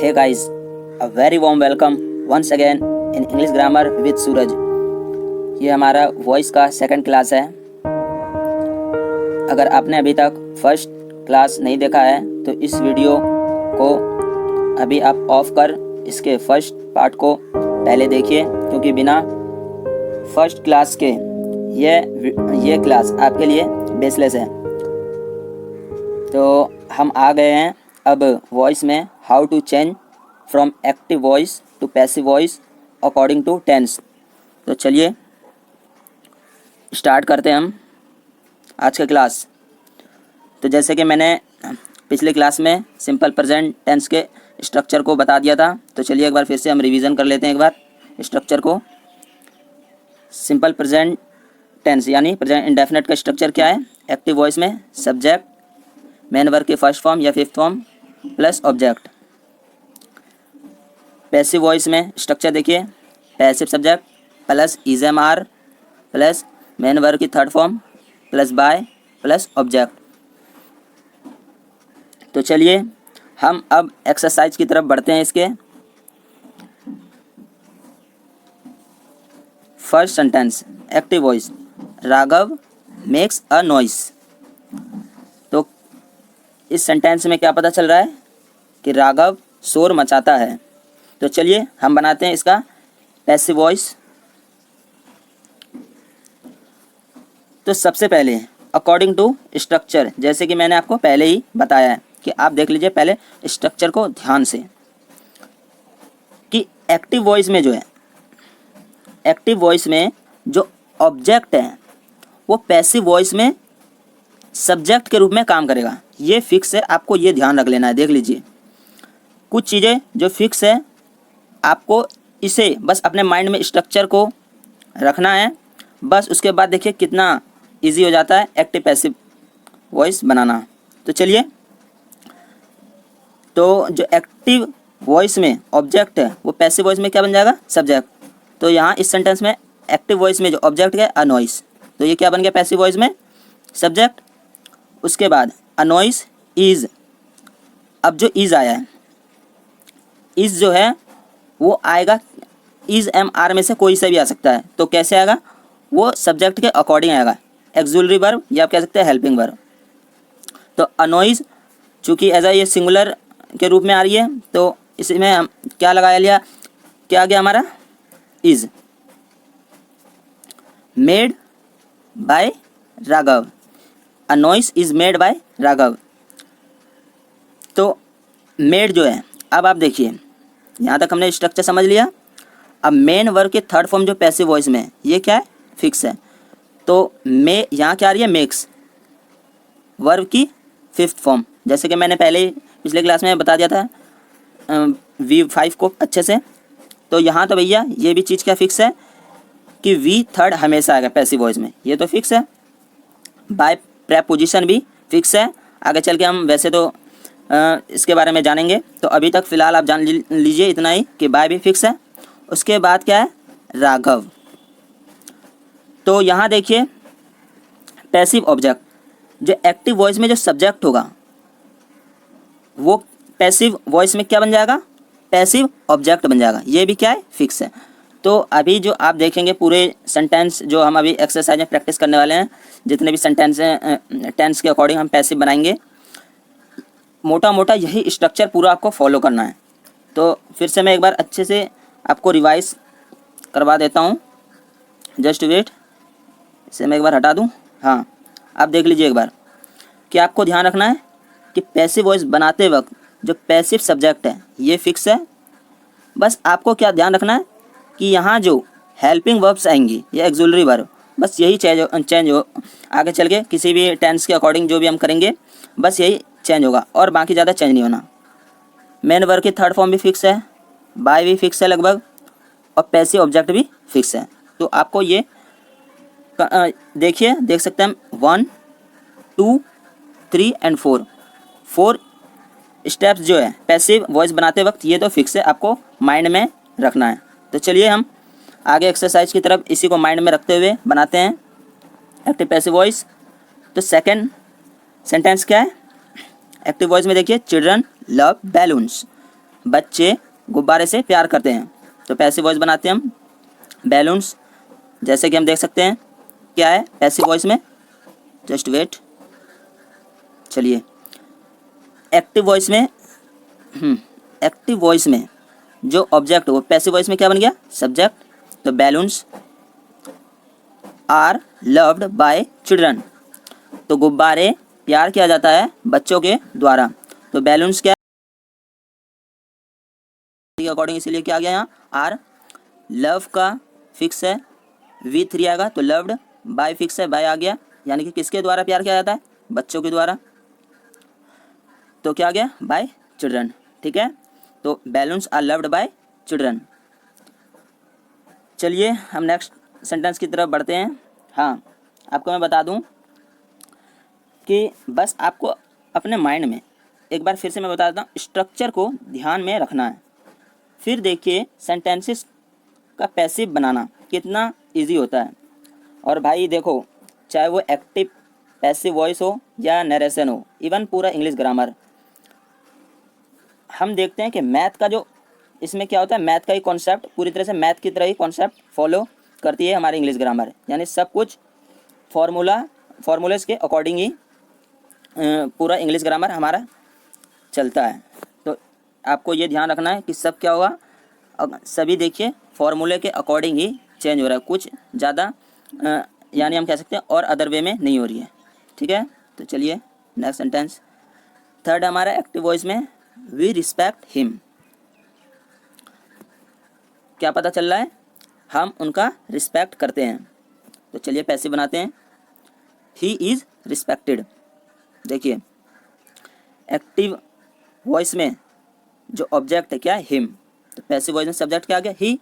Hey guys, a very warm welcome once again in English Grammar with सूरज। ये हमारा voice का second class है। अगर आपने अभी तक फर्स्ट क्लास नहीं देखा है तो इस वीडियो को अभी आप ऑफ कर इसके फर्स्ट पार्ट को पहले देखिए, क्योंकि बिना फर्स्ट क्लास के ये क्लास आपके लिए बेसलेस है। तो हम आ गए हैं अब वॉइस में how to change from active voice to passive voice according to tense. तो चलिए स्टार्ट करते हैं हम आज का क्लास। तो जैसे कि मैंने पिछले क्लास में सिंपल प्रेजेंट टेंस के स्ट्रक्चर को बता दिया था, तो चलिए एक बार फिर से हम रिवीजन कर लेते हैं एक बार स्ट्रक्चर को। सिंपल प्रेजेंट टेंस यानी प्रेजेंट इंडेफिनिट का स्ट्रक्चर क्या है? एक्टिव वॉइस में सब्जेक्ट मेन वर्ब के फर्स्ट फॉर्म या fifth form plus object. Passive voice में स्ट्रक्चर देखिए, passive subject plus is am are plus main verb की third form plus by plus object. तो चलिए हम अब एक्सरसाइज की तरफ बढ़ते हैं। इसके first sentence active voice, Raghav makes a noise. तो इस सेंटेंस में क्या पता चल रहा है कि राघव शोर मचाता है। तो चलिए हम बनाते हैं इसका पैसिव वॉइस। तो सबसे पहले अकॉर्डिंग टू स्ट्रक्चर, जैसे कि मैंने आपको पहले ही बताया है कि आप देख लीजिए पहले स्ट्रक्चर को ध्यान से, कि एक्टिव वॉइस में जो है, एक्टिव वॉइस में जो ऑब्जेक्ट है वो पैसिव वॉइस में सब्जेक्ट के रूप में काम करेगा। ये फिक्स है, आपको ये ध्यान रख लेना है। देख लीजिए कुछ चीज़ें जो फिक्स है, आपको इसे बस अपने माइंड में स्ट्रक्चर को रखना है। बस उसके बाद देखिए कितना इजी हो जाता है एक्टिव पैसिव वॉइस बनाना। तो चलिए, तो जो एक्टिव वॉइस में ऑब्जेक्ट है वो पैसिव वॉइस में क्या बन जाएगा? सब्जेक्ट। तो यहाँ इस सेंटेंस में एक्टिव वॉइस में जो ऑब्जेक्ट है अ नॉइस, तो ये क्या बन गया पैसिव वॉइस में? सब्जेक्ट। उसके बाद अ नॉइस इज, अब जो इज आया है, इज जो है वो आएगा इज एम आर में से कोई सा भी आ सकता है। तो कैसे आएगा? वो सब्जेक्ट के अकॉर्डिंग आएगा, एक्सुलरी वर्ब या आप कह सकते हैं हेल्पिंग वर्ब। तो अनॉइज चूँकि एज ये सिंगुलर के रूप में आ रही है, तो इसमें हम क्या लगाया लिया, क्या आ गया हमारा? Is. Made by Raghav, a noise is made by Raghav. तो मेड जो है, अब आप देखिए यहाँ तक हमने स्ट्रक्चर समझ लिया। अब मेन वर्ब के थर्ड फॉर्म जो पैसिव वॉइस में है, ये क्या है? फिक्स है। तो मे यहाँ क्या आ रही है? मेक्स। वर्ब की फिफ्थ फॉर्म, जैसे कि मैंने पहले पिछले क्लास में बता दिया था V5 को अच्छे से। तो यहाँ तो भैया ये भी चीज़ क्या फिक्स है कि V थर्ड हमेशा आएगा पैसिव वॉइस में, ये तो फिक्स है। बाय प्रेपोजिशन भी फिक्स है। आगे चल के हम वैसे तो इसके बारे में जानेंगे, तो अभी तक फ़िलहाल आप जान लीजिए इतना ही कि बाय भी फिक्स है। उसके बाद क्या है? राघव। तो यहाँ देखिए पैसिव ऑब्जेक्ट, जो एक्टिव वॉइस में जो सब्जेक्ट होगा वो पैसिव वॉइस में क्या बन जाएगा? पैसिव ऑब्जेक्ट बन जाएगा। ये भी क्या है? फिक्स है। तो अभी जो आप देखेंगे पूरे सेंटेंस जो हम अभी एक्सरसाइज में प्रैक्टिस करने वाले हैं, जितने भी सेंटेंस हैं टेंस के अकॉर्डिंग हम पैसिव बनाएंगे, मोटा मोटा यही स्ट्रक्चर पूरा आपको फॉलो करना है। तो फिर से मैं एक बार अच्छे से आपको रिवाइज करवा देता हूँ। जस्ट वेट, इसे मैं एक बार हटा दूँ। हाँ, आप देख लीजिए एक बार कि आपको ध्यान रखना है कि पैसिव वॉइस बनाते वक्त जो पैसिव सब्जेक्ट है ये फिक्स है। बस आपको क्या ध्यान रखना है कि यहाँ जो हेल्पिंग वर्ब्स आएंगी या एक्सुलरी वर्ब, बस यही चेंज हो। आगे चल के किसी भी टेंस के अकॉर्डिंग जो भी हम करेंगे बस यही चेंज होगा, और बाकी ज़्यादा चेंज नहीं होना। मेन वर्ब की थर्ड फॉर्म भी फिक्स है, बाय भी फिक्स है लगभग, और पैसिव ऑब्जेक्ट भी फिक्स है। तो आपको ये देखिए, देख सकते हैं हम 1 2 3 एंड 4 स्टेप्स जो है पैसिव वॉइस बनाते वक्त ये तो फिक्स है, आपको माइंड में रखना है। तो चलिए हम आगे एक्सरसाइज की तरफ इसी को माइंड में रखते हुए बनाते हैं एक्टिव पैसिव वॉइस। तो सेकंड सेंटेंस क्या है एक्टिव वॉइस में? देखिए चिल्ड्रन लव बैलून्स। बच्चे गुब्बारे से प्यार करते हैं। तो पैसिव वॉइस बनाते हैं हम बैलून्स, जैसे कि हम देख सकते हैं क्या है पैसिव वॉइस में, जस्ट वेट। चलिए एक्टिव वॉइस में एक्टिव वॉइस में जो ऑब्जेक्ट वो पैसिव वॉइस में क्या बन गया, सब्जेक्ट। तो balloons are loved by children, तो गुब्बारे प्यार किया जाता है बच्चों के द्वारा। तो बैलून्स क्या के अकॉर्डिंग इसीलिए क्या आ गया यहाँ आर, लव का फिक्स है V3 आएगा, तो लव्ड, बाय फिक्स है बाय आ गया, यानी कि किसके द्वारा प्यार किया जाता है, बच्चों के द्वारा। तो क्या आ गया बाय चिल्ड्रन, ठीक है। तो balloons are loved by children. चलिए हम नेक्स्ट सेंटेंस की तरफ बढ़ते हैं। हाँ, आपको मैं बता दूं कि बस आपको अपने माइंड में एक बार फिर से मैं बता देता हूँ, स्ट्रक्चर को ध्यान में रखना है। फिर देखिए सेंटेंसेस का पैसिव बनाना कितना इजी होता है। और भाई देखो, चाहे वो एक्टिव पैसिव वॉइस हो या नरेशन हो, इवन पूरा इंग्लिश ग्रामर, हम देखते हैं कि मैथ का जो इसमें क्या होता है, मैथ का ही कॉन्सेप्ट पूरी तरह से मैथ की तरह ही कॉन्सेप्ट फॉलो करती है हमारी इंग्लिश ग्रामर, यानी सब कुछ फॉर्मूलेस के अकॉर्डिंग ही पूरा इंग्लिश ग्रामर हमारा चलता है। तो आपको ये ध्यान रखना है कि सब क्या होगा, सभी देखिए फॉर्मूले के अकॉर्डिंग ही चेंज हो रहा है, कुछ ज़्यादा यानी हम कह सकते हैं और अदर वे में नहीं हो रही है, ठीक है। तो चलिए नेक्स्ट सेंटेंस, थर्ड हमारा एक्टिव वॉइस में वी रिस्पेक्ट हिम, क्या पता चल रहा है, हम उनका रिस्पेक्ट करते हैं। तो चलिए पैसिव बनाते हैं, ही इज़ रिस्पेक्टेड। देखिए एक्टिव वॉइस में जो ऑब्जेक्ट है क्या है, हिम, तो पैसिव वॉइस में सब्जेक्ट क्या आ गया, ही।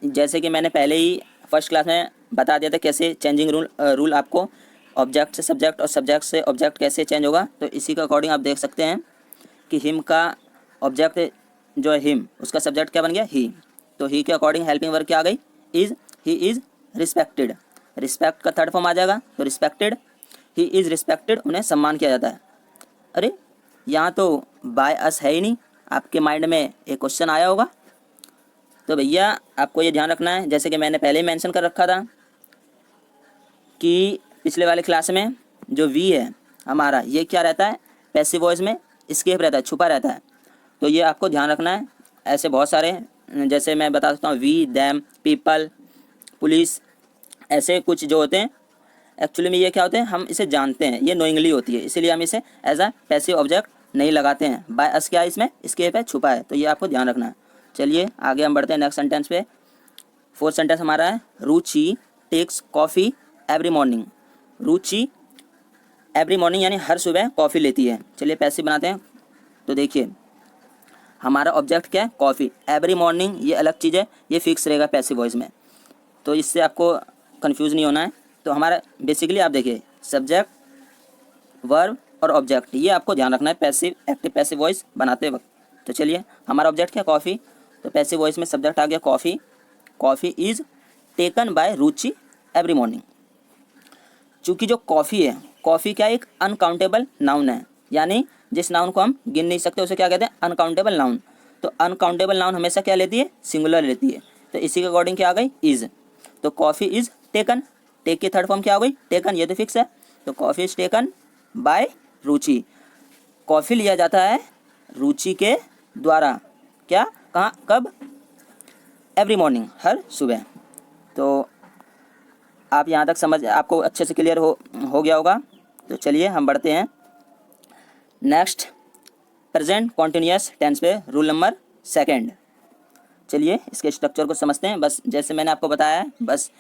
जैसे कि मैंने पहले ही फर्स्ट क्लास में बता दिया था कैसे चेंजिंग रूल आपको ऑब्जेक्ट से सब्जेक्ट और सब्जेक्ट से ऑब्जेक्ट कैसे चेंज होगा, तो इसी के अकॉर्डिंग आप देख सकते हैं कि हिम का ऑब्जेक्ट जो है हिम, उसका सब्जेक्ट क्या बन गया, ही। तो ही के अकॉर्डिंग हेल्पिंग वर्ब क्या आ गई, is, he is respected. Respect का थर्ड फॉर्म आ जाएगा, तो रिस्पेक्टेड, ही इज़ रिस्पेक्टेड, उन्हें सम्मान किया जाता है। अरे यहाँ तो बाय अस है ही नहीं, आपके माइंड में एक क्वेश्चन आया होगा। तो भैया आपको ये ध्यान रखना है, जैसे कि मैंने पहले ही मेंशन कर रखा था कि पिछले वाले क्लास में जो वी है हमारा, ये क्या रहता है पैसिव वॉइस में, एस्केप रहता है, छुपा रहता है। तो ये आपको ध्यान रखना है। ऐसे बहुत सारे, जैसे मैं बता सकता हूँ वी, दैम, पीपल, पुलिस, ऐसे कुछ जो होते हैं, एक्चुअली में ये क्या होते हैं, हम इसे जानते हैं, ये नोइंगली होती है, इसीलिए हम इसे एज अ पैसिव ऑब्जेक्ट नहीं लगाते हैं। बाय अस क्या है, इसमें एस्केप है, छुपा है, तो ये आपको ध्यान रखना है। चलिए आगे हम बढ़ते हैं नेक्स्ट सेंटेंस पे। फोर्थ सेंटेंस हमारा है, रुचि टेक्स कॉफ़ी एवरी मॉर्निंग। रुचि एवरी मॉर्निंग यानी हर सुबह कॉफ़ी लेती है। चलिए पैसिव बनाते हैं। तो देखिए हमारा ऑब्जेक्ट क्या है, कॉफ़ी, एवरी मॉर्निंग ये अलग चीज़ है, ये फिक्स रहेगा पैसिव वॉइस में, तो इससे आपको कंफ्यूज नहीं होना है। तो हमारा बेसिकली आप देखिए सब्जेक्ट, वर्ब और ऑब्जेक्ट, ये आपको ध्यान रखना है पैसिव एक्टिव पैसिव वॉइस बनाते वक्त। तो चलिए हमारा ऑब्जेक्ट क्या, कॉफ़ी, तो पैसिव वॉइस में सब्जेक्ट आ गया coffee. Coffee is taken by Ruchi every morning. चूँकि जो कॉफ़ी है, कॉफ़ी क्या एक अनकाउंटेबल नाउन है, यानी जिस नाउन को हम गिन नहीं सकते उसे क्या कहते हैं, अनकाउंटेबल नाउन। तो अनकाउंटेबल नाउन हमेशा क्या लेती है, सिंगुलर लेती है। तो इसी के अकॉर्डिंग क्या आ गई, इज़। तो कॉफ़ी इज़ टेकन, टेक की थर्ड फॉर्म क्या हो गई, टेकन, ये तो फिक्स है। तो coffee is taken by Ruchi, coffee लिया जाता है रुचि के द्वारा, क्या, कहाँ, कब, एवरी मॉर्निंग, हर सुबह। तो आप यहाँ तक समझ, आपको अच्छे से क्लियर हो गया होगा। तो चलिए हम बढ़ते हैं नेक्स्ट प्रेजेंट कॉन्टिन्यूअस टेंस पे, रूल नंबर सेकंड। चलिए इसके स्ट्रक्चर को समझते हैं। बस जैसे मैंने आपको बताया है, बस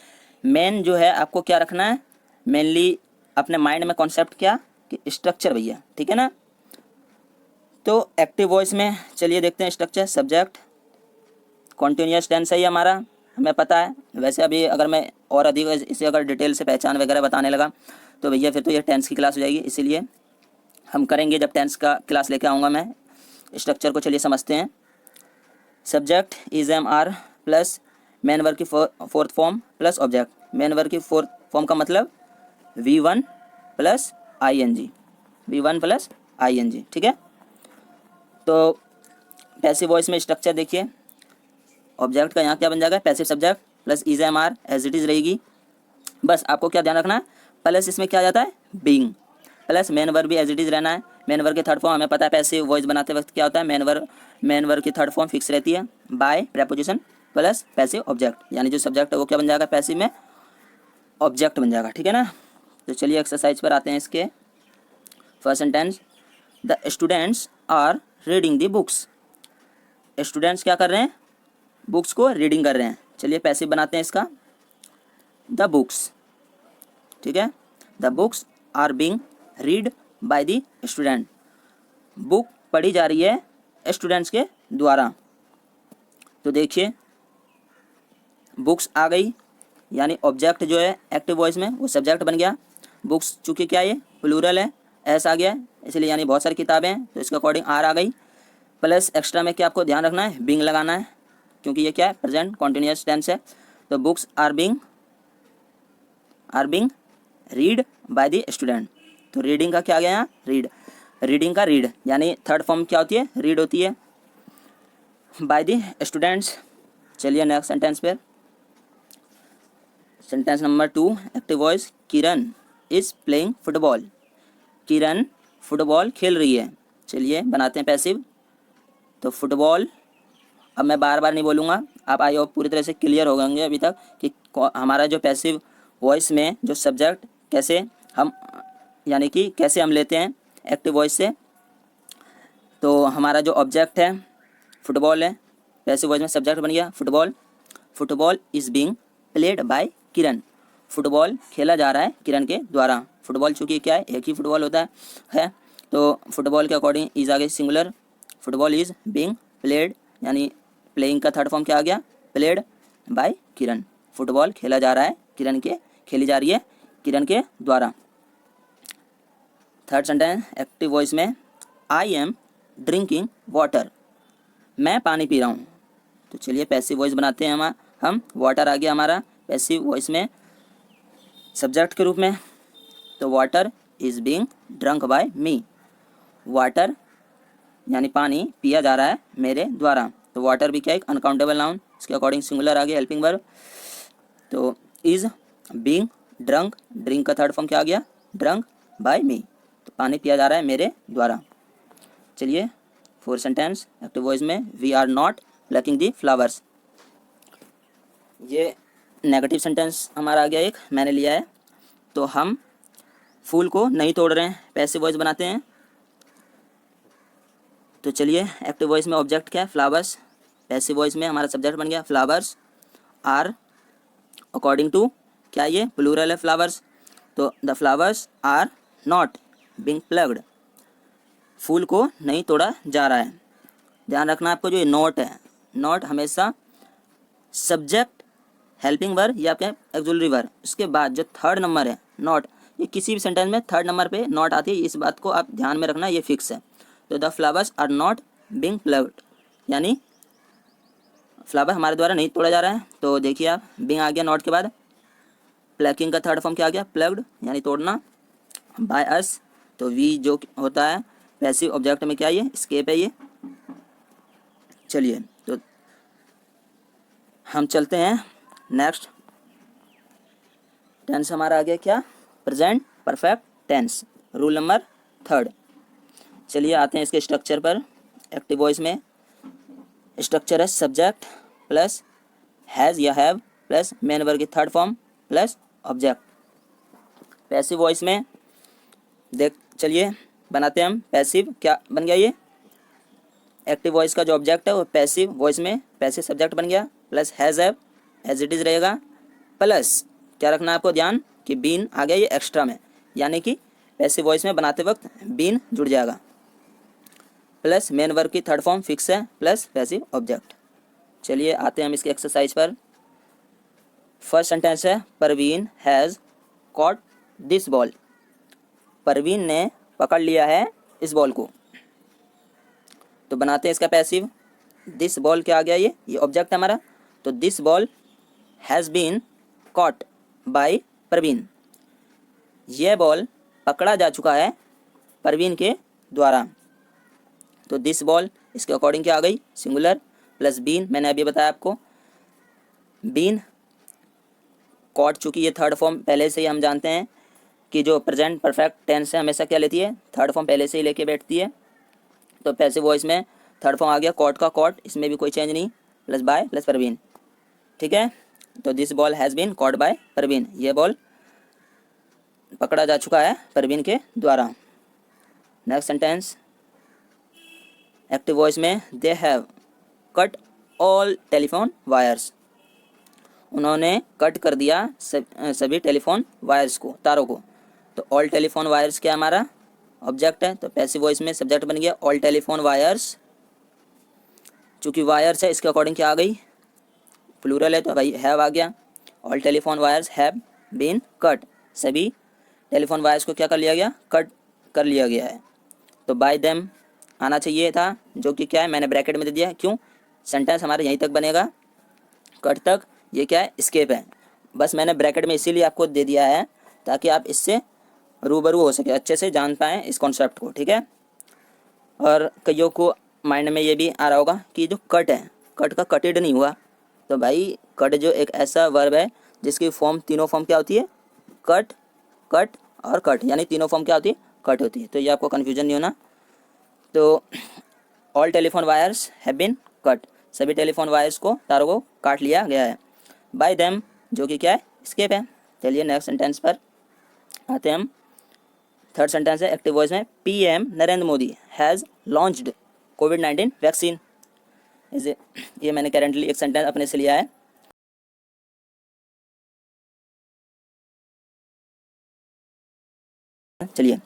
मेन जो है आपको क्या रखना है, मेनली अपने माइंड में कॉन्सेप्ट क्या कि स्ट्रक्चर भैया, ठीक है ना। तो एक्टिव वॉइस में चलिए देखते हैं स्ट्रक्चर, सब्जेक्ट कॉन्टिन्यूअस टेंस है ये हमारा, हमें पता है। वैसे अभी अगर मैं और अधिक इसे अगर डिटेल से पहचान वगैरह बताने लगा तो भैया फिर तो ये टेंस की क्लास हो जाएगी, इसीलिए हम करेंगे जब टेंस का क्लास लेके आऊँगा मैं। स्ट्रक्चर को चलिए समझते हैं। Subject is am are plus main verb की fourth form plus object. Main verb की फोर्थ फॉर्म का मतलब V1 plus ING, V1 plus ING, ठीक है। तो पैसिव वॉइस में स्ट्रक्चर देखिए, ऑब्जेक्ट का यहाँ क्या बन जाएगा, passive subject plus is am are as it is रहेगी। बस आपको क्या ध्यान रखना है, प्लस इसमें क्या आ जाता है, बीइंग, प्लस मेन वर्ब भी एज इट इज रहना है। मेन वर्ब की थर्ड फॉर्म हमें पता है पैसिव वॉइस बनाते वक्त क्या होता है, मेन वर्ब की थर्ड फॉर्म फिक्स रहती है by preposition plus passive object, यानी जो सब्जेक्ट है वो क्या बन जाएगा, पैसिव में ऑब्जेक्ट बन जाएगा, ठीक है ना। तो चलिए एक्सरसाइज पर आते हैं इसके। First sentence, the students are reading the books. Students क्या कर रहे हैं, बुक्स को रीडिंग कर रहे हैं। चलिए पैसिव बनाते हैं इसका, द बुक्स, ठीक है। The books are being read by the student, book पढ़ी जा रही है स्टूडेंट्स के द्वारा। तो देखिए बुक्स आ गई, यानी ऑब्जेक्ट जो है एक्टिव वॉइस में वो सब्जेक्ट बन गया। बुक्स चूँकि क्या ये प्लूरल है, एस आ गया, इसलिए यानी बहुत सारी किताबें हैं, तो इसके अकॉर्डिंग आर आ गई। प्लस एक्स्ट्रा में क्या आपको ध्यान रखना है, बीइंग लगाना है, क्योंकि ये क्या है, प्रेजेंट कॉन्टिन्यूअस टेंस है। तो books are being read by the student, तो रीडिंग का क्या आ गया यहाँ, रीड, रीडिंग का रीड, यानी थर्ड फॉर्म क्या होती है, रीड होती है बाय द स्टूडेंट्स। चलिए नेक्स्ट सेंटेंस पे, sentence number 2 active voice, Kiran is playing football. Kiran football खेल रही है। चलिए बनाते हैं पैसिव। तो फुटबॉल, अब मैं बार बार नहीं बोलूँगा, आप आई होप पूरी तरह से क्लियर हो गएंगे अभी तक कि हमारा जो पैसिव वॉइस में जो सब्जेक्ट कैसे हम, यानी कि कैसे हम लेते हैं एक्टिव वॉइस से। तो हमारा जो ऑब्जेक्ट है फुटबॉल है, पैसिव वॉइस में सब्जेक्ट बन गया football. Football is being played bye Kiran, football खेला जा रहा है किरण के द्वारा। फुटबॉल चूँकि क्या है, एक ही फुटबॉल होता है, तो फुटबॉल के अकॉर्डिंग इज आ गई singular, football is being played, यानी प्लेइंग का थर्ड फॉर्म क्या आ गया, प्लेड बाय किरण, फुटबॉल खेला जा रहा है खेली जा रही है किरण के द्वारा। थर्ड सेंटेंस एक्टिव वॉइस में, आई एम ड्रिंकिंग वाटर, मैं पानी पी रहा हूँ। तो चलिए पैसिव वॉइस बनाते हैं हम वाटर आ गया हमारा पैसिव वॉइस में सब्जेक्ट के रूप में। तो water is being drunk by me, water यानी पानी पिया जा रहा है मेरे द्वारा। तो वाटर भी क्या एक अनकाउंटेबल नाउन, इसके अकॉर्डिंग सिंगुलर आ गया हेल्पिंग वर्ब। तो इज़ बीइंग ड्रंक, ड्रिंक का थर्ड फॉर्म क्या आ गया, ड्रंक बाय मी, तो पानी पिया जा रहा है मेरे द्वारा। चलिए फोर्थ सेंटेंस एक्टिव वॉइस में, we are not plucking the flowers. ये नेगेटिव सेंटेंस हमारा आ गया एक, मैंने लिया है। तो हम फूल को नहीं तोड़ रहे हैं, पैसिव वॉइस बनाते हैं। तो चलिए एक्टिव वॉइस में ऑब्जेक्ट क्या है, फ्लावर्स, पैसिव वॉइस में हमारा सब्जेक्ट बन गया फ्लावर्स आर, अकॉर्डिंग टू क्या ये प्लूरल है फ्लावर्स, तो the flowers are not being plucked, फूल को नहीं तोड़ा जा रहा है। ध्यान रखना आपको, जो ये नॉट है, नॉट हमेशा सब्जेक्ट हेल्पिंग वर्ब या क्या एक्सुलरी वर्ब, उसके बाद जो थर्ड नंबर है नॉट, ये किसी भी सेंटेंस में थर्ड नंबर पे नॉट आती है, इस बात को आप ध्यान में रखना, ये फिक्स है। तो the flowers are not being plucked, यानी फ्लावर हमारे द्वारा नहीं तोड़ा जा रहा है। तो देखिए आप, बीइंग आ गया नॉट के बाद, प्लकिंग का थर्ड फॉर्म क्या आ गया, प्लग्ड, यानी तोड़ना, बाय अस, तो वी जो होता है पैसिव ऑब्जेक्ट में क्या ये स्केप है ये। चलिए तो हम चलते हैं नेक्स्ट टेंस, हमारा आ गया क्या, present perfect tense, rule number 3। चलिए आते हैं इसके स्ट्रक्चर पर। एक्टिव वॉइस में स्ट्रक्चर है सब्जेक्ट प्लस हैज़ या हैव प्लस मेन वर्ब की third form plus object. Passive voice में चलिए बनाते हैं हम पैसिव, क्या बन गया ये, एक्टिव वॉइस का जो ऑब्जेक्ट है वो पैसिव वॉइस में पैसिव सब्जेक्ट बन गया, plus has have as it is रहेगा, प्लस क्या रखना है आपको ध्यान कि बीन आ गया ये एक्स्ट्रा में, यानी कि पैसिव वॉइस में बनाते वक्त बीन जुड़ जाएगा, प्लस मेन वर्ब की थर्ड फॉर्म फिक्स है प्लस पैसिव ऑब्जेक्ट। चलिए आते हैं हम इसके एक्सरसाइज पर। फर्स्ट सेंटेंस है, Parveen has caught this ball, Parveen ने पकड़ लिया है इस बॉल को। तो बनाते हैं इसका पैसिव, दिस बॉल क्या आ गया ये ऑब्जेक्ट है हमारा, तो this ball has been caught by Parveen, यह बॉल पकड़ा जा चुका है परवीन के द्वारा। तो दिस बॉल इसके अकॉर्डिंग क्या आ गई, सिंगुलर प्लस बीन, मैंने अभी बताया आपको बीन कॉट, चूँकि ये थर्ड फॉर्म पहले से ही हम जानते हैं कि जो प्रेजेंट परफेक्ट टेंस है हमेशा क्या लेती है, थर्ड फॉर्म पहले से ही लेके बैठती है। तो पैसिव वॉइस में थर्ड फॉर्म आ गया कॉट का कॉट, इसमें भी कोई चेंज नहीं, प्लस बाय प्लस परवीन, ठीक है। तो this ball has been caught by Parveen, ये बॉल पकड़ा जा चुका है परवीन के द्वारा। नेक्स्ट सेंटेंस, एक्टिव वॉइस में they have cut all telephone wires, उन्होंने कट कर दिया सभी टेलीफोन वायर्स को, तारों को। तो ऑल टेलीफोन वायर्स क्या हमारा ऑब्जेक्ट है, तो पैसिव वॉइस में सब्जेक्ट बन गया ऑल टेलीफोन वायर्स, चूँकि वायर्स है इसके अकॉर्डिंग क्या आ गई, प्लूरल है तो भाई हैव आ गया। All telephone wires have been cut, सभी टेलीफोन वायर्स को क्या कर लिया गया, कट कर लिया गया है। तो बाय देम आना चाहिए था, जो कि क्या है मैंने ब्रैकेट में दे दिया, क्यों, सेंटेंस हमारे यहीं तक बनेगा, कट तक, ये क्या है स्केप है, बस मैंने ब्रैकेट में इसीलिए आपको दे दिया है ताकि आप इससे रूबरू हो सके, अच्छे से जान पाएँ इस कॉन्सेप्ट को, ठीक है। और कईयों को माइंड में ये भी आ रहा होगा कि जो कट है, कट का कटेड नहीं हुआ, तो भाई कट जो एक ऐसा वर्ब है जिसकी फॉर्म, तीनों फॉर्म क्या होती है, कट कट और कट, यानी तीनों फॉर्म क्या होती है, कट होती है। तो ये आपको कन्फ्यूजन नहीं होना। तो all telephone wires have been cut, सभी टेलीफोन वायर्स को, तारों को काट लिया गया है। बाय देम, जो कि क्या है स्केप है। चलिए नेक्स्ट सेंटेंस पर आते हैं हम। थर्ड सेंटेंस है एक्टिव वॉइस में, PM Narendra Modi has launched covid vaccine. ये मैंने करेंटली एक सेंटेंस अपने से लिया है। चलिए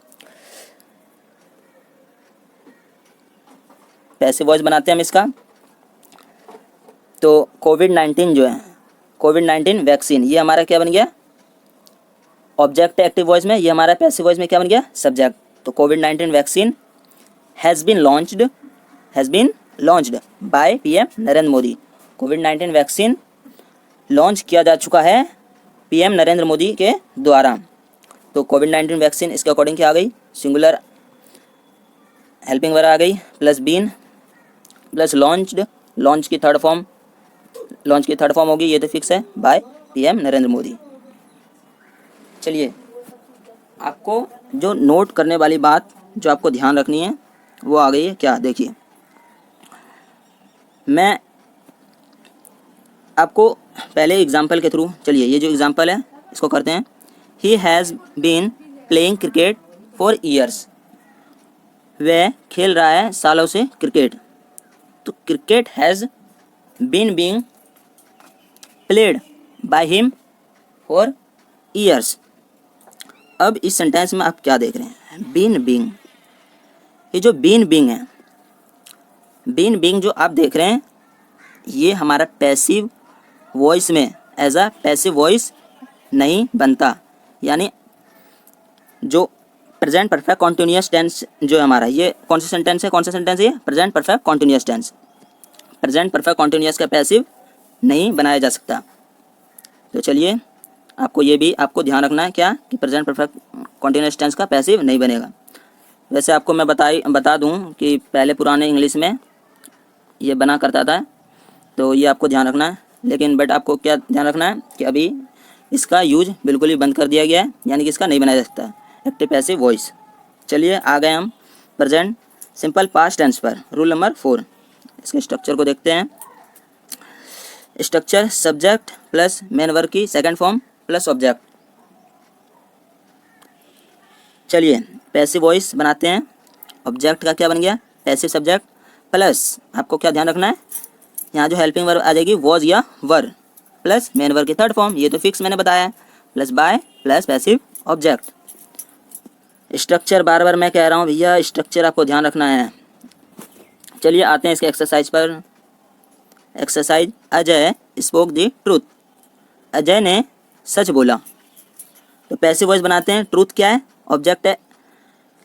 पैसिव वॉइस बनाते हैं हम इसका। तो कोविड-19 जो है, कोविड-19 वैक्सीन, ये हमारा क्या बन गया, ऑब्जेक्ट एक्टिव वॉइस में, ये हमारा पैसिव वॉइस में क्या बन गया, सब्जेक्ट। तो कोविड-19 vaccine has been launched by PM Narendra Modi, कोविड-19 वैक्सीन लॉन्च किया जा चुका है पीएम नरेंद्र मोदी के द्वारा। तो कोविड-19 वैक्सीन इसके अकॉर्डिंग क्या आ गई, सिंगुलर हेल्पिंग वर्ब आ गई, plus been plus launched, launch की थर्ड फॉर्म होगी, ये तो फिक्स है, बाय पीएम नरेंद्र मोदी। चलिए आपको जो नोट करने वाली बात जो आपको ध्यान रखनी है वो आ गई है, क्या देखिए, मैं आपको पहले एग्जाम्पल के थ्रू, चलिए ये जो एग्जाम्पल है इसको करते हैं। He has been playing cricket for years, वह खेल रहा है सालों से क्रिकेट। तो cricket has been being played by him for years. अब इस सेंटेंस में आप क्या देख रहे हैं, बीन बीइंग, ये जो बीन बीइंग है, बीन बीइंग जो आप देख रहे हैं, ये हमारा पैसिव वॉइस में एज अ पैसिव वॉइस नहीं बनता, यानी जो प्रेजेंट परफेक्ट कॉन्टिन्यूअस टेंस जो है हमारा, ये कौन सा सेंटेंस है, ये present perfect continuous tense, present perfect continuous का पैसिव नहीं बनाया जा सकता। तो चलिए आपको ये भी आपको ध्यान रखना है क्या, कि प्रेजेंट परफेक्ट कॉन्टिन्यूअस टेंस का पैसिव नहीं बनेगा। वैसे आपको मैं बता दूं कि पहले पुराने इंग्लिश में ये बना करता था, तो ये आपको ध्यान रखना है। लेकिन बट आपको क्या ध्यान रखना है कि अभी इसका यूज बिल्कुल ही बंद कर दिया गया है, यानी कि इसका नहीं बनाया जा सकता एक्टिव पैसिव वॉइस। चलिए आ गए हम प्रेजेंट सिंपल पास्ट टेंस पर, रूल नंबर 4। इसके स्ट्रक्चर को देखते हैं। Structure, subject plus main verb की सेकंड फॉर्म प्लस ऑब्जेक्ट। चलिए पैसिव वॉइस बनाते हैं। ऑब्जेक्ट का क्या बन गया, पैसिव सब्जेक्ट प्लस, आपको क्या ध्यान रखना है, यहाँ जो हेल्पिंग वर्ब आ जाएगी वॉज या वर, प्लस मेन वर्ब की थर्ड फॉर्म, ये तो फिक्स मैंने बताया, plus by plus passive object. Structure बार बार मैं कह रहा हूँ भैया, स्ट्रक्चर आपको ध्यान रखना है। चलिए आते हैं इसके एक्सरसाइज पर। Exercise, Ajay spoke the truth, Ajay ने सच बोला। तो पैसिव वॉइस बनाते हैं। ट्रूथ क्या है, ऑब्जेक्ट है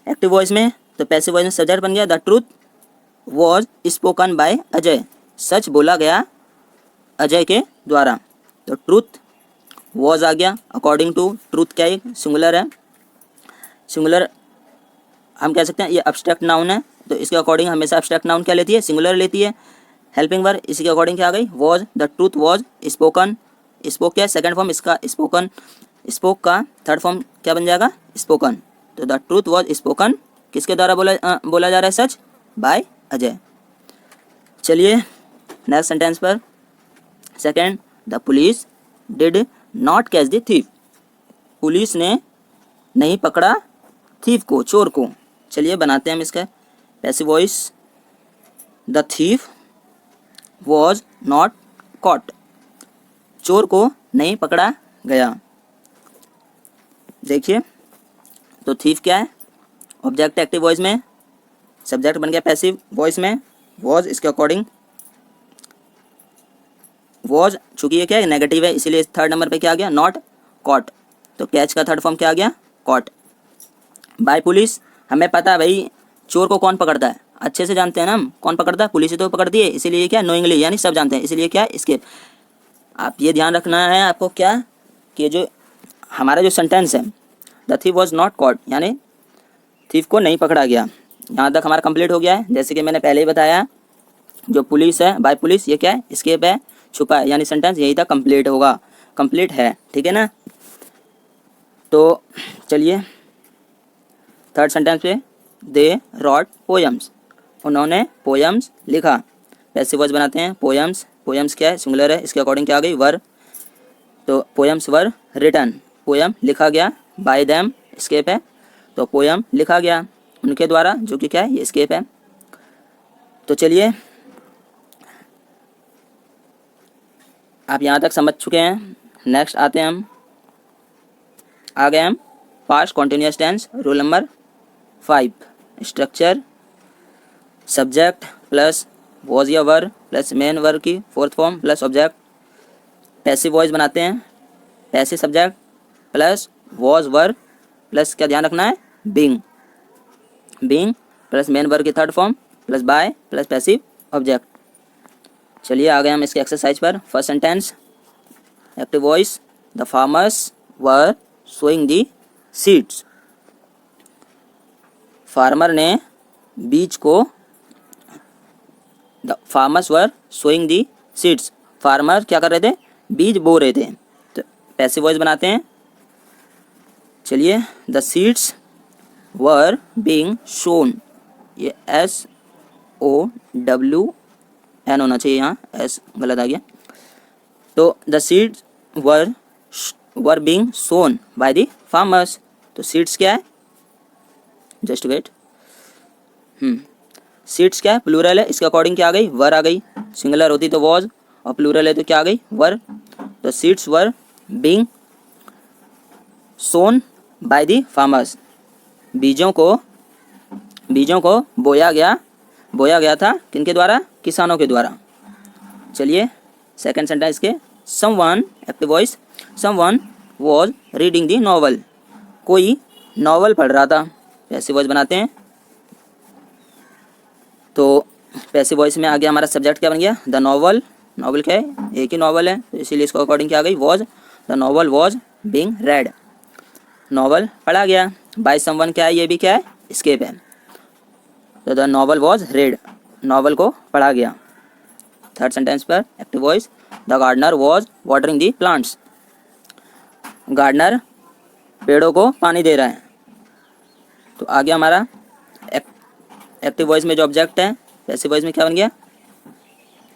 एक्टिव वॉइस में, तो पैसिव वॉइस में सब्जेक्ट बन गया the truth was spoken by Ajay, सच बोला गया अजय के द्वारा। तो ट्रूथ वॉज आ गया अकॉर्डिंग टू, ट्रूथ क्या है, सिंगुलर है, सिंगुलर हम कह सकते हैं ये एब्स्ट्रैक्ट नाउन है, तो इसके अकॉर्डिंग हमेशा एब्स्ट्रैक्ट नाउन क्या लेती है, सिंगुलर लेती है। हेल्पिंग वर्ब इसी के अकॉर्डिंग क्या आ गई, was, the truth was spoken, spoke क्या है सेकंड फॉर्म इसका, स्पोकन, स्पोक का थर्ड फॉर्म क्या बन जाएगा, स्पोकन। तो द ट्रूथ वॉज स्पोकन किसके द्वारा बोला जा रहा है, सच, बाय अजय। चलिए नेक्स्ट सेंटेंस पर। Second, the police did not catch the thief, police ने नहीं पकड़ा थीफ को, चोर को। चलिए बनाते हैं हम इसका passive voice, the thief was not caught, चोर को नहीं पकड़ा गया। देखिए तो थीफ क्या है, ऑब्जेक्ट एक्टिव वॉइस में, सब्जेक्ट बन गया पैसिव वॉइस में, वॉज इसके अकॉर्डिंग, वॉज चूंकि ये क्या है नेगेटिव है इसीलिए थर्ड नंबर पे क्या आ गया, नॉट कॉट। तो कैच का थर्ड फॉर्म क्या आ गया, कॉट। बाय पुलिस हमें पता है भाई चोर को कौन पकड़ता है, अच्छे से जानते हैं ना हम, कौन पकड़ता है, पुलिस ही तो पकड़ती है, इसीलिए क्या नोइंगली यानी सब जानते हैं, इसीलिए क्या इसके। आप ये ध्यान रखना है आपको क्या, कि जो हमारा जो सेंटेंस है the thief was not caught यानी थीफ को नहीं पकड़ा गया, यहाँ तक हमारा कंप्लीट हो गया है। जैसे कि मैंने पहले ही बताया जो पुलिस है, बाय पुलिस ये क्या है, एस्केप है, छुपा है, यानी सेंटेंस यही तक कंप्लीट होगा, कंप्लीट है, ठीक है ना। तो चलिए थर्ड सेंटेंस पे, दे रॉट पोयम्स, उन्होंने पोयम्स लिखा। पैसिव वॉइस बनाते हैं, पोयम्स, पोयम्स क्या है सिंगुलर है, इसके अकॉर्डिंग क्या आ गई, वर। तो पोयम्स वर रिटन, पोयम लिखा गया, बाय देम एस्केप है, तो पोयम लिखा गया उनके द्वारा, जो कि क्या है ये एस्केप है। तो चलिए आप यहाँ तक समझ चुके हैं। नेक्स्ट आते हैं हम, आ गए हम past continuous tense rule number 5। Structure, subject plus was या वर प्लस मेन वर्ब की fourth form plus object. Passive voice बनाते हैं, passive subject plus was were plus क्या ध्यान रखना है, being, being plus main verb की third form plus by plus passive object. चलिए आ गए हम इसके एक्सरसाइज पर। First sentence active voice, the farmers were sowing the seeds, farmer ने बीज को, the farmers were sowing the seeds, farmer क्या कर रहे थे, बीज बो रहे थे। तो पैसिव वॉइस बनाते हैं, चलिए द सीड्स वर बीइंग सोन, ये SOWN होना चाहिए, यहाँ S गलत आ गया। तो the seeds were being sown by the farmers, तो सीड्स क्या है, जस्ट वेट, सीड्स क्या है प्लूरल है, इसके अकॉर्डिंग क्या आ गई, वर आ गई, सिंगुलर होती तो वॉज और प्लूरल है तो क्या आ गई, वर। तो seeds were being sown by the farmers, बीजों को बोया गया था किनके द्वारा, किसानों के द्वारा। चलिए सेकंड सेंटेंस के, someone active voice, someone was reading the novel, कोई नॉवल पढ़ रहा था। पैसिव वॉइस बनाते हैं, तो पैसिव वॉइस में आ गया हमारा सब्जेक्ट क्या बन गया, द नॉवल, नॉवल क्या है एक ही नॉवल है, तो इसीलिए इसको अकॉर्डिंग क्या आ गई, was, the novel was being red, novel पढ़ा गया। बाय समवन क्या है, ये भी क्या है एस्केप है, तो the novel was read, novel को पढ़ा गया। थर्ड सेंटेंस पर active voice, the gardener was watering the plants, gardener पेड़ों को पानी दे रहा है। तो आ गया हमारा एक्टिव वॉइस में जो ऑब्जेक्ट है, पैसिव वॉइस में क्या बन गया,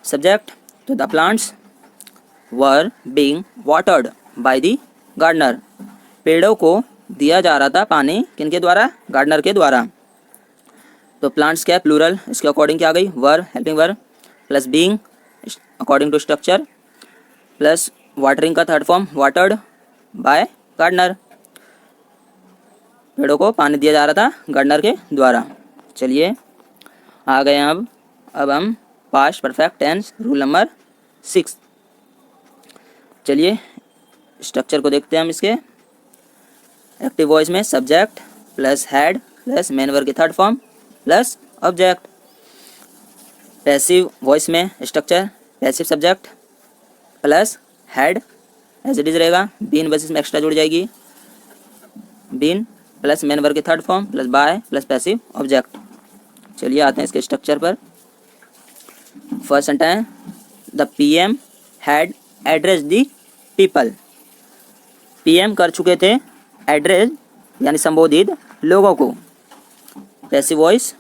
सब्जेक्ट। तो the plants were being watered by the gardener, पेड़ों को दिया जा रहा था पानी किनके द्वारा, गार्डनर के द्वारा। तो प्लांट्स क्या है प्लूरल, इसके अकॉर्डिंग क्या आ गई, were helping verb plus being according to structure plus watering का third form watered by gardener, पेड़ों को पानी दिया जा रहा था गार्डनर के द्वारा। चलिए आ गए अब हम past perfect tense rule number 6। चलिए स्ट्रक्चर को देखते हैं हम इसके। एक्टिव वॉइस में subject plus had plus main verb की third form plus object. Passive voice में structure passive subject plus had as it is रहेगा, बीन बेसिस में एक्स्ट्रा जुड़ जाएगी, बीन प्लस मेन वर्ब की third form plus by plus passive object. चलिए आते हैं इसके स्ट्रक्चर पर। First sentence, the PM had address the people. PM कर चुके थे एड्रेस यानी संबोधित लोगों को। पैसिव वॉइस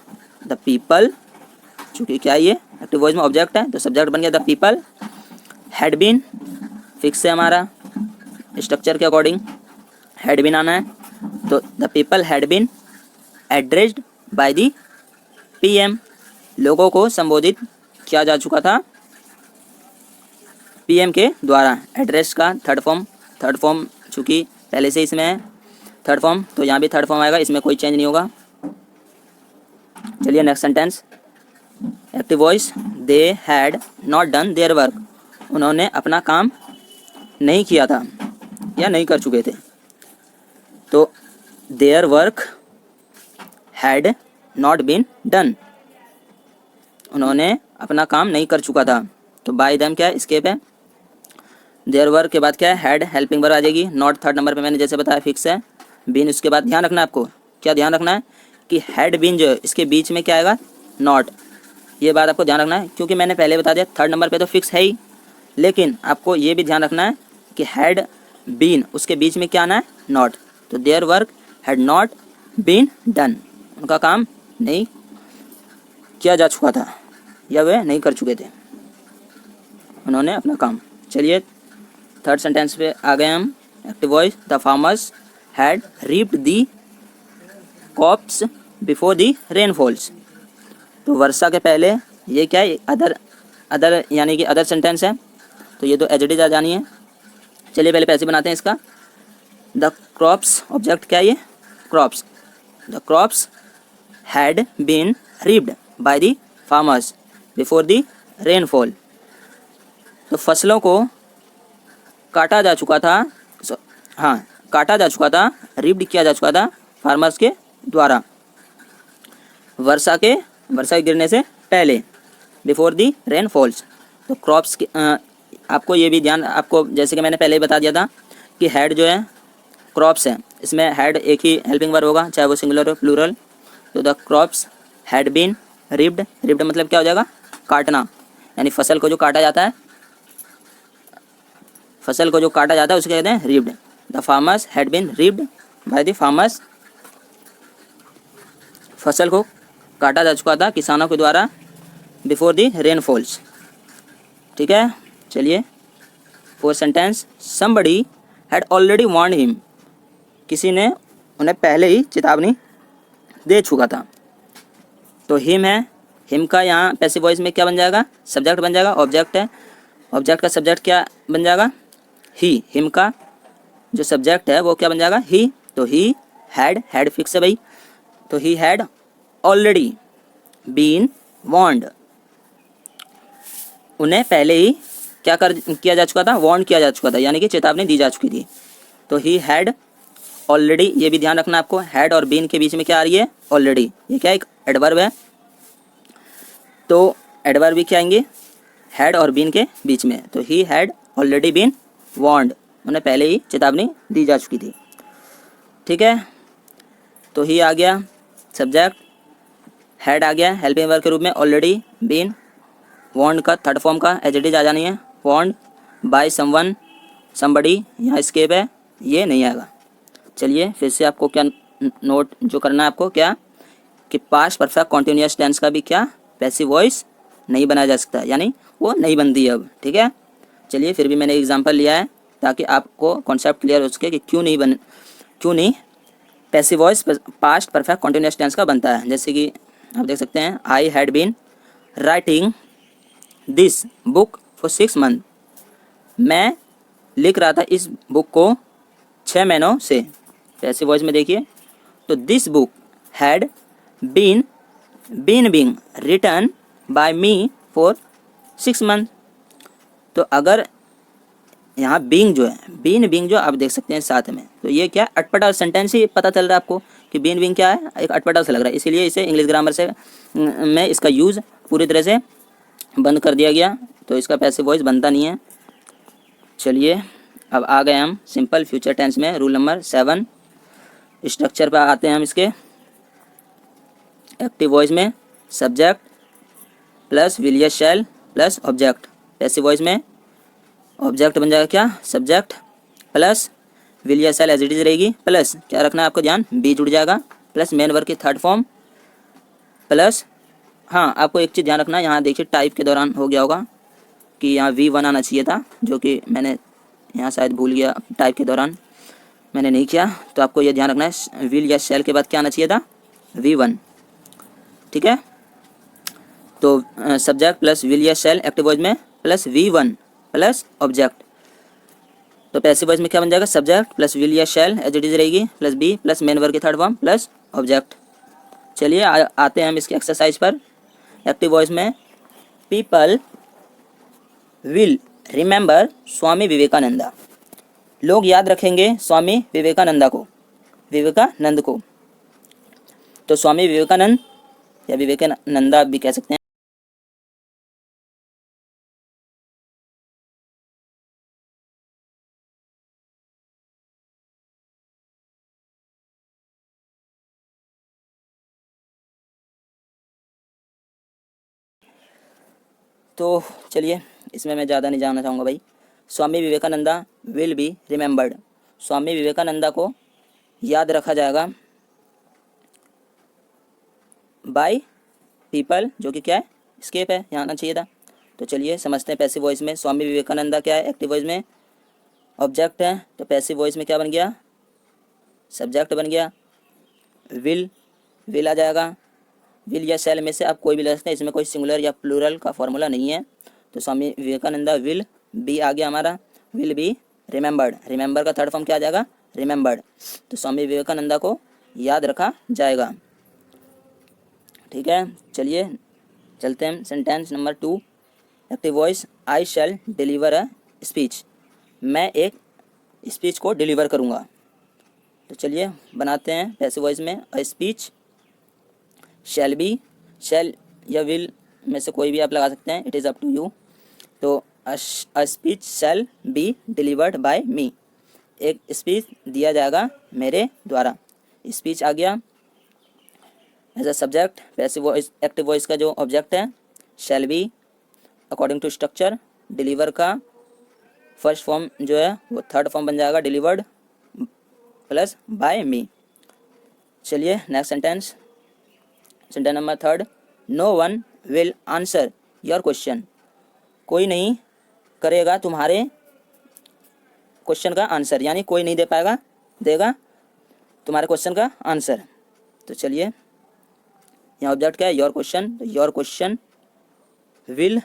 द पीपल, चूँकि क्या ये एक्टिव वॉइस में ऑब्जेक्ट है तो सब्जेक्ट बन गया the people. Had been fix है हमारा स्ट्रक्चर के अकॉर्डिंग, हैड बीन आना है, तो the people had been addressed by the PM. लोगों को संबोधित किया जा चुका था पीएम के द्वारा। एड्रेस का थर्ड फॉर्म चूँकि पहले से इसमें है थर्ड फॉर्म, तो यहाँ भी थर्ड फॉर्म आएगा, इसमें कोई चेंज नहीं होगा। चलिए next sentence, active voice they had not done their work. उन्होंने अपना काम नहीं किया था या नहीं कर चुके थे, तो their work had not been done, उन्होंने अपना काम नहीं कर चुका था। तो बाय देम क्या है, स्केप है। देयर वर्क के बाद क्या है, हैड हेल्पिंग वर्ब आ जाएगी। नॉट थर्ड नंबर पे मैंने जैसे बताया फिक्स है। बीन उसके बाद ध्यान रखना है आपको, क्या ध्यान रखना है कि हैड बीन जो है इसके बीच में क्या आएगा, नॉट। ये बात आपको ध्यान रखना है क्योंकि मैंने पहले बता दिया थर्ड नंबर पे तो फिक्स है ही, लेकिन आपको ये भी ध्यान रखना है कि हैड बीन उसके बीच में क्या आना है, नॉट। तो their work had not been done, उनका काम नहीं किया जा चुका था या वे नहीं कर चुके थे, उन्होंने अपना काम। चलिए थर्ड सेंटेंस पे आ गए हम। Active voice the farmers had reaped the crops before the rainfalls. तो वर्षा के पहले ये क्या है, अदर यानी कि अदर सेंटेंस है, तो ये तो एजडी जा जानी है। चलिए पहले पैसे बनाते हैं इसका। द क्रॉप्स ऑब्जेक्ट क्या है ये, crops. The crops had been reaped by the farmers before the rainfall. तो फसलों को काटा जा चुका था, काटा जा चुका था, रिप्ड किया जा चुका था फार्मर्स के द्वारा वर्षा के गिरने से पहले, बिफोर दी रेन फॉल्स। तो क्रॉप्स के आपको ये भी ध्यान, आपको जैसे कि मैंने पहले ही बता दिया था कि हैड जो है क्रॉप्स है, इसमें हैड एक ही हेल्पिंग वर्ब होगा, चाहे वो सिंगुलर हो प्लूरल। तो the crops had been reaped, reaped मतलब क्या हो जाएगा, काटना, यानी फसल को जो काटा जाता है, फसल को जो काटा जाता है उसे कहते हैं reaped. The farmers had been reaped by the farmers, फसल को काटा जा चुका था किसानों के द्वारा बिफोर द रेनफॉल्स। ठीक है, चलिए fourth sentence, somebody had already warned him. किसी ने उन्हें पहले ही चेतावनी दे चुका था। तो हिम है, हिम का यहाँ पैसिव वॉइस में क्या बन जाएगा, सब्जेक्ट बन जाएगा। ऑब्जेक्ट है, ऑब्जेक्ट का सब्जेक्ट क्या बन जाएगा, ही। हिम का जो सब्जेक्ट है वो क्या बन जाएगा, ही। तो ही हैड फिक्स है भाई, तो he had already been warned, उन्हें पहले ही क्या किया जा चुका था, वार्न किया जा चुका था, यानी कि चेतावनी दी जा चुकी थी। तो ही हैड ऑलरेडी, ये भी ध्यान रखना आपको, हैड और बीन के बीच में क्या आ रही है, ऑलरेडी। ये क्या एक एडवर्ब है, तो एडवर्ब भी क्या आएंगे, हैड और बीन के बीच में। तो he had already been warned, उन्हें पहले ही चेतावनी दी जा चुकी थी। ठीक है, तो ही आ गया सब्जेक्ट, हैड आ गया हेल्पिंग वर्ब के रूप में, ऑलरेडी बीन, वार्नड का थर्ड फॉर्म का एडजेक्टिव आ जानी है, वार्नड बाय समवन, समबडी, यहाँ स्केप है, ये नहीं आएगा। चलिए फिर से आपको क्या नोट जो करना है आपको, क्या कि पास्ट परफेक्ट कॉन्टिन्यूअस टेंस का भी क्या पैसिव वॉइस नहीं बनाया जा सकता, यानी वो नहीं बनती है अब। ठीक है, चलिए फिर भी मैंने एग्जांपल लिया है ताकि आपको कॉन्सेप्ट क्लियर हो सके कि क्यों नहीं passive voice past perfect continuous tense का बनता है। जैसे कि आप देख सकते हैं, I had been writing this book for 6 month. मैं लिख रहा था इस बुक को 6 महीनों से। पैसिव वॉइस में देखिए, तो this book had been being written by me for 6 month. तो अगर यहाँ बीइंग जो है, बीइंग जो आप देख सकते हैं साथ में, तो ये क्या अटपटा सेंटेंस ही पता चल रहा है आपको कि बीइंग क्या है, एक अटपटा सा लग रहा है, इसीलिए इसे इंग्लिश ग्रामर से में इसका यूज़ पूरी तरह से बंद कर दिया गया, तो इसका पैसिव वॉइस बनता नहीं है। चलिए अब आ गए हम सिंपल फ्यूचर टेंस में, रूल नंबर 7 स्ट्रक्चर पर आते हैं हम इसके। एक्टिव वॉइस में सब्जेक्ट प्लस विल या शैल प्लस ऑब्जेक्ट। पैसिव वॉइस में ऑब्जेक्ट बन जाएगा क्या, सब्जेक्ट प्लस विल या शैल एज इट इज रहेगी, प्लस क्या रखना है आपको ध्यान, बी जुड़ जाएगा, प्लस मेन वर्ब की थर्ड फॉर्म, प्लस हाँ आपको एक चीज़ ध्यान रखना है, यहाँ देखिए टाइप के दौरान हो गया होगा कि यहाँ V1 आना चाहिए था, जो कि मैंने यहाँ शायद भूल गया, टाइप के दौरान मैंने नहीं किया। तो आपको ये ध्यान रखना है विल या शैल के बाद क्या आना चाहिए था, V1। ठीक है, तो सब्जेक्ट प्लस विल या शैल एक्टिव वॉइस में प्लस V1 प्लस ऑब्जेक्ट। तो पैसिव वॉइस में क्या बन जाएगा, सब्जेक्ट प्लस विल या शैल एज इट इज रहेगी, plus be plus main verb की थर्ड फॉर्म प्लस ऑब्जेक्ट। चलिए आते हैं हम इसके एक्सरसाइज पर। एक्टिव वॉइस में people will remember Swami Vivekananda, लोग याद रखेंगे स्वामी विवेकानंदा को, विवेकानंद को। तो स्वामी विवेकानंद या विवेकानंदा भी कह सकते हैं। तो चलिए इसमें मैं ज़्यादा नहीं जानना चाहूँगा भाई। स्वामी विवेकानंदा विल बी रिमेंबर्ड, स्वामी विवेकानंदा को याद रखा जाएगा बाय पीपल, जो कि क्या है, स्केप है, यहाँ आना चाहिए था। तो चलिए समझते हैं पैसिव वॉइस में स्वामी विवेकानंदा क्या है, एक्टिव वॉइस में ऑब्जेक्ट है, तो पैसिव वॉइस में क्या बन गया, सब्जेक्ट बन गया, विल आ जाएगा, विल या शैल में से आप कोई भी ले सकते हैं, इसमें कोई सिंगुलर या प्लूरल का फॉर्मूला नहीं है। तो स्वामी विवेकानंदा विल बी आ गया हमारा, विल बी रिमेंबर्ड, रिमेंबर का थर्ड फॉर्म क्या आ जाएगा, रिमेंबर्ड। तो स्वामी विवेकानंदा को याद रखा जाएगा। ठीक है, चलिए चलते हैं sentence number 2। Active voice I shall deliver a speech, मैं एक स्पीच को डिलीवर करूँगा। तो चलिए बनाते हैं पैसिव वॉइस में अ स्पीच, शैल बी, शैल या विल में से कोई भी आप लगा सकते हैं, it is up to you. तो a speech shall be delivered by me, एक स्पीच दिया जाएगा मेरे द्वारा। स्पीच आ गया as a subject, passive voice active voice का जो ऑब्जेक्ट है shall be, according to structure deliver का फर्स्ट फॉर्म जो है वो थर्ड फॉर्म बन जाएगा डिलीवर्ड प्लस बाय मी। चलिए next sentence, sentence number 3, no one will answer your question, कोई नहीं करेगा तुम्हारे क्वेश्चन का आंसर, यानी कोई नहीं दे पाएगा, देगा तुम्हारे क्वेश्चन का आंसर। तो चलिए यहाँ ऑब्जेक्ट क्या है, योर क्वेश्चन, तो your question will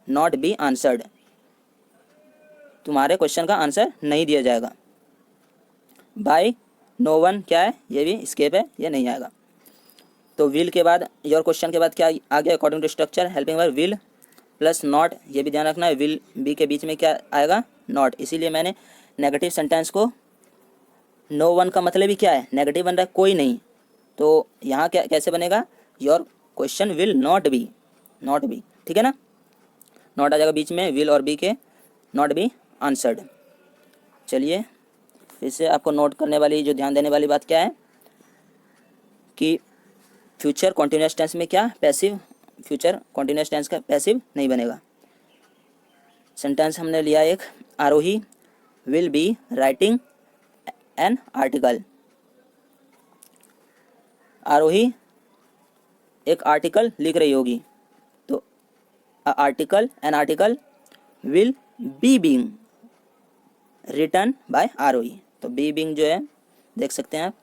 not be answered, तुम्हारे क्वेश्चन का आंसर नहीं दिया जाएगा। बाय नो वन क्या है, ये भी स्केप है, ये नहीं आएगा। तो विल के बाद योर क्वेश्चन के बाद क्या आ गया, according to structure helping verb will plus not, ये भी ध्यान रखना है, विल बी के बीच में क्या आएगा, नॉट। इसीलिए मैंने नेगेटिव सेंटेंस को, नो वन का मतलब ही क्या है, नेगेटिव बन रहा है, कोई नहीं। तो यहाँ क्या कैसे बनेगा, your question will not be, not be, ठीक है ना, नॉट आ जाएगा बीच में विल और बी के, नॉट बी आंसर्ड। चलिए फिर से आपको नोट करने वाली, जो ध्यान देने वाली बात क्या है कि फ्यूचर कॉन्टिन्यूस टेंस में क्या पैसिव, फ्यूचर कॉन्टिन्यूस टेंस का पैसिव नहीं बनेगा। सेंटेंस हमने लिया एक, Aarohi will be writing an article, Aarohi एक आर्टिकल लिख रही होगी, तो article, an article will be being written by Aarohi. तो बी बीइंग जो है देख सकते हैं आप,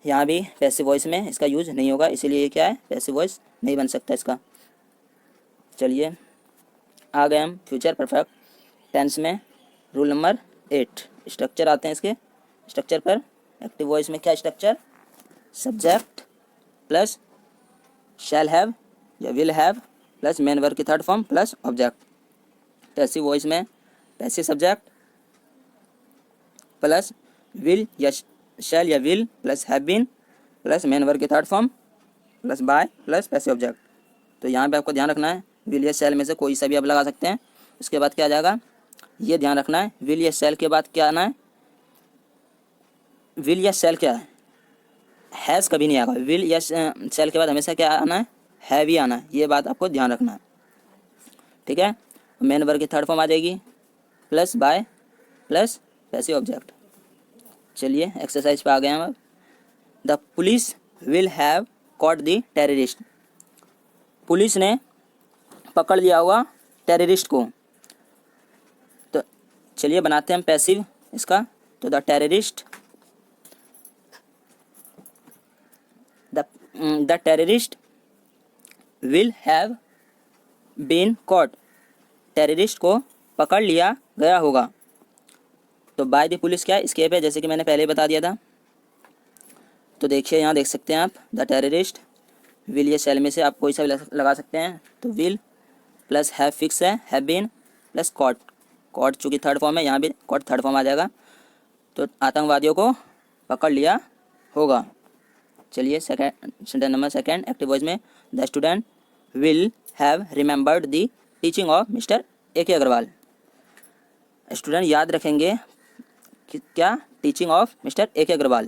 यहाँ भी पैसिव वॉइस में इसका यूज नहीं होगा, इसीलिए क्या है, पैसिव वॉइस नहीं बन सकता इसका। चलिए आ गए हम फ्यूचर परफेक्ट टेंस में, रूल नंबर 8। स्ट्रक्चर आते हैं इसके, स्ट्रक्चर पर। एक्टिव वॉइस में क्या structure, subject plus shall have या will have plus main verb की third form plus object. Passive voice में पैसिव सब्जेक्ट प्लस विल या शैल या will plus have been plus main verb की third form plus by plus passive object. तो यहाँ पे आपको ध्यान रखना है, विल या शैल में से कोई सा भी आप लगा सकते हैं। उसके बाद क्या आ जाएगा, ये ध्यान रखना है, विल या शैल के बाद क्या आना है, विल या शैल क्या है, हैज़ कभी नहीं आएगा, विल या शैल के बाद हमेशा क्या आना है, हैव ही आना है, ये बात आपको ध्यान रखना है, ठीक है। मेन वर्ब की थर्ड फॉर्म आ जाएगी plus by plus passive object. चलिए एक्सरसाइज पे आ गए हम अब। The police will have caught the terrorist, police ने पकड़ लिया होगा टेररिस्ट को। तो चलिए बनाते हैं हम पैसिव इसका। तो the terrorist, the terrorist will have been caught, terrorist को पकड़ लिया गया होगा। तो बाय द पुलिस क्या है, स्केप है, जैसे कि मैंने पहले बता दिया था। तो देखिए यहाँ देख सकते हैं आप, द टेररिस्ट विल, ये सेल में से आप कोई सा भी लगा सकते हैं। तो विल प्लस हैव फिक्स है, have been plus caught, caught चूँकि थर्ड फॉर्म है, यहाँ भी कॉट थर्ड फॉर्म आ जाएगा। तो आतंकवादियों को पकड़ लिया होगा। चलिए sentence number second active voice में, the student will have remembered the teaching of mister A.K. Agarwal, student याद रखेंगे कि क्या, teaching of mister A.K. Agarwal,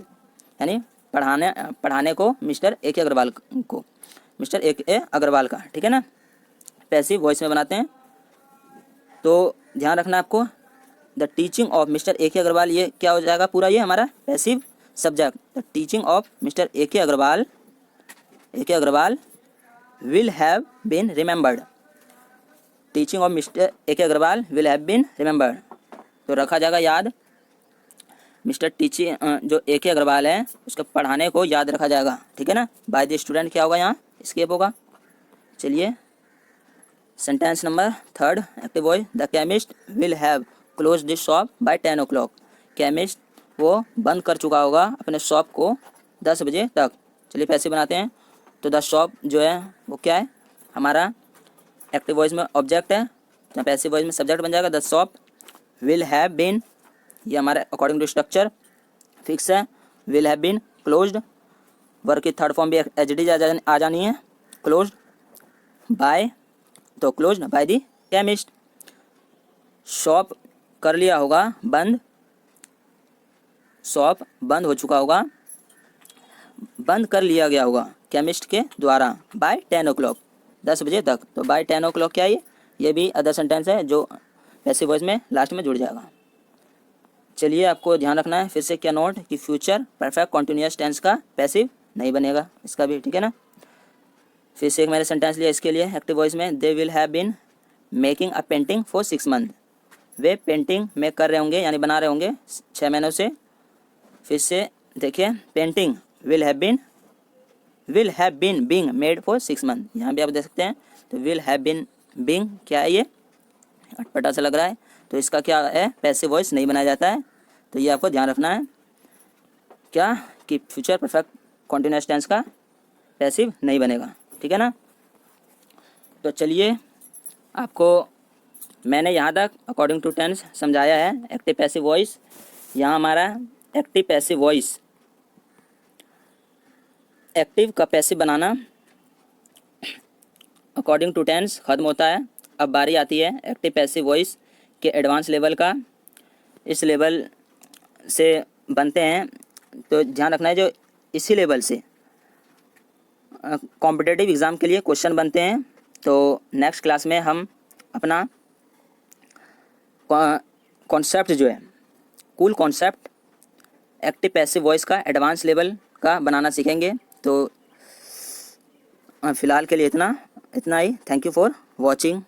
यानी पढ़ाने को मिस्टर A.K. अग्रवाल को, मिस्टर A.K. अग्रवाल का, ठीक है ना। पैसिव वॉइस में बनाते हैं, तो ध्यान रखना आपको, the teaching of mister A.K. Agarwal, ये क्या हो जाएगा पूरा, ये हमारा passive subject. The teaching of mister A.K. Agarwal will have been remembered, teaching of mister A.K. Agarwal will have been remembered. तो रखा जाएगा याद, मिस्टर टीचिंग जो A.K. अग्रवाल है उसके पढ़ाने को याद रखा जाएगा, ठीक है ना। बाय द स्टूडेंट क्या होगा, यहाँ स्केप होगा। चलिए sentence number third active voice, the chemist will have close this shop by 10 o'clock, chemist वो बंद कर चुका होगा अपने शॉप को 10 बजे तक। चलिए पैसे बनाते हैं। तो द शॉप जो है वो क्या है, हमारा एक्टिव वॉइस में ऑब्जेक्ट है, तो पैसिव वॉइस में सब्जेक्ट बन जाएगा। The shop will have been, ये हमारा अकॉर्डिंग टू स्ट्रक्चर फिक्स है, will have been closed, verb की थर्ड फॉर्म भी एचडी आ जानी है, क्लोज्ड बाय, तो closed by the chemist, shop कर लिया होगा बंद, शॉप बंद हो चुका होगा, बंद कर लिया गया होगा केमिस्ट के द्वारा बाय 10 o'clock, 10 बजे तक। तो बाय 10 o'clock क्या है, ये भी अदर सेंटेंस है जो पैसिव वॉइस में लास्ट में जुड़ जाएगा। चलिए आपको ध्यान रखना है फिर से क्या नोट, कि फ्यूचर परफेक्ट कॉन्टिन्यूअस टेंस का पैसिव नहीं बनेगा, इसका भी, ठीक है ना। फिर से एक मैंने सेंटेंस लिया इसके लिए एक्टिव वॉइस में, they will have been making a painting for 6 months, वे पेंटिंग मेक कर रहे होंगे यानी बना रहे होंगे 6 महीनों से। फिर से देखिए, painting will have been being made for 6 months, यहाँ भी आप देख सकते हैं। तो विल हैव बीन बीइंग क्या है, ये अटपटा सा लग रहा है, तो इसका क्या है, पैसिव वॉइस नहीं बनाया जाता है। तो ये आपको ध्यान रखना है क्या, कि फ्यूचर परफेक्ट कॉन्टिन्यूअस टेंस का पैसिव नहीं बनेगा, ठीक है ना। तो चलिए आपको मैंने यहाँ तक अकॉर्डिंग टू टेंस समझाया है। एक्टिव पैसिव वॉइस, यहाँ हमारा एक्टिव पैसिव वॉइस, एक्टिव का पैसिव बनाना अकॉर्डिंग टू टेंस ख़त्म होता है। अब बारी आती है एक्टिव पैसिव वॉइस के एडवांस लेवल का, इस लेवल से बनते हैं। तो ध्यान रखना है, जो इसी लेवल से कॉम्पिटिटिव एग्ज़ाम के लिए क्वेश्चन बनते हैं। तो नेक्स्ट क्लास में हम अपना कॉन्सेप्ट जो है, cool concept active passive voice का एडवांस लेवल का बनाना सीखेंगे। तो फ़िलहाल के लिए इतना ही। Thank you for watching.